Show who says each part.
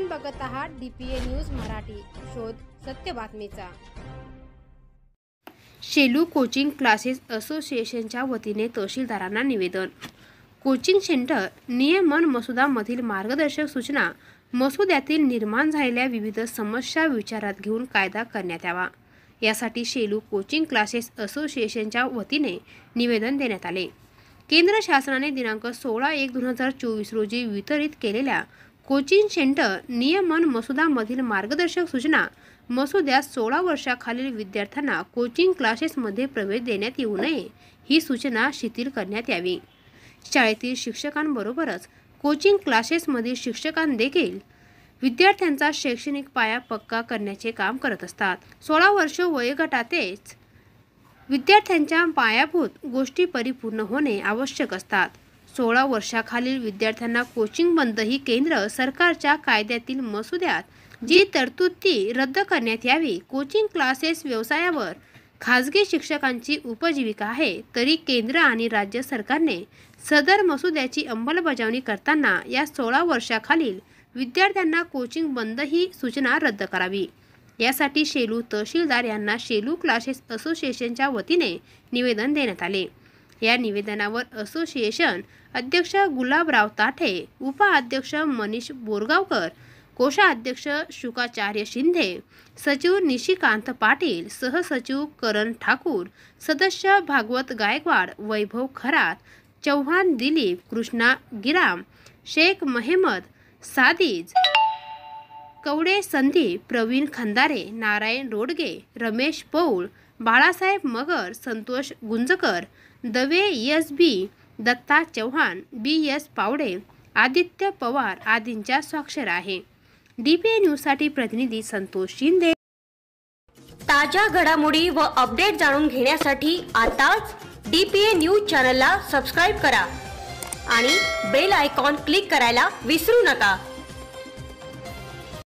Speaker 1: आपण बघत आहात DPA न्यूज मराठी, शोध सत्य बातमीचा।
Speaker 2: शेलू कोचिंग क्लासेस असोसिएशनच्या वतीने तहसीलदारांना निवेदन। कोचिंग सेंटर नियमन मसुदामधील मार्गदर्शक सूचना मसुद्यातील निर्माण झालेल्या विविध समस्या विचारात घेऊन कायदा करण्यात यावा, यासाठी शेलू कोचिंग क्लासेस असोसिएशनच्या वतीने निवेदन देण्यात आले। केंद्र शासनाने दिनांक 16/1/2024 रोजी वितरित केलेल्या कोचिंग सेंटर नियमन मसुदामधील मार्गदर्शक सूचना मसुद्यात 16 वर्षाखालील विद्यार्थ्यांना कोचिंग क्लासेसमध्ये प्रवेश देण्यात येऊ नये ही सूचना शिथिल करण्यात यावी। शाळेतील शिक्षकांबरोबरच कोचिंग क्लासेसमधील शिक्षकांदेखील विद्यार्थ्यांचा शैक्षणिक पाया पक्का करण्याचे काम करत असतात। 16 वर्ष वयोगटातच विद्यार्थ्यांच्या पायाभूत गोष्टी परिपूर्ण होणे आवश्यक असतात। 16 वर्षाखालील विद्यार्थ्यांना कोचिंग बंद ही केंद्र सरकारच्या कायद्यातील मसुद्यात जी तरतूद ती रद्द करण्यात यावी। कोचिंग क्लासेस व्यवसायावर खाजगी शिक्षकांची उपजीविका आहे, तरी केंद्र आणि राज्य सरकारने सदर मसुद्याची अंमलबजावणी करताना या 16 वर्षाखालील विद्यार्थ्यांना कोचिंग बंद ही सूचना रद्द करावी, यासाठी शेलू तहसीलदार यांना शेलू क्लासेस असोसिएशनच्या वतीने निवेदन देण्यात आले। या निवेदनावर असोसिएशन अध्यक्ष गुलाबराव ताठे, उपाध्यक्ष मनीष बोरगावकर, कोषाध्यक्ष शुकाचार्य शिंदे, सचिव निशिकांत पाटील, सहसचिव करण ठाकूर, सदस्य भागवत गायकवाड, वैभव खरात, चौहान दिलीप, कृष्णा गिराम, शेख महमद सादिज, कवडे संदीप, प्रवीण खंदारे, नारायण रोडगे, रमेश पौळ, बाळासाहेब मगर, संतोष गुंजकर, दवे SB, दत्ता चौहान, BS पावडे, आदित्य पवार आदींच्या स्वाक्षर आहे। DPA न्यूजसाठी प्रतिनिधी संतोष शिंदे।
Speaker 3: ताज्या घडामोडी व अपडेट जाणून घेण्यासाठी आताच DPA न्यूज चॅनलला सबस्क्राइब करा आणि बेल आयकॉन क्लिक करायला विसरू नका।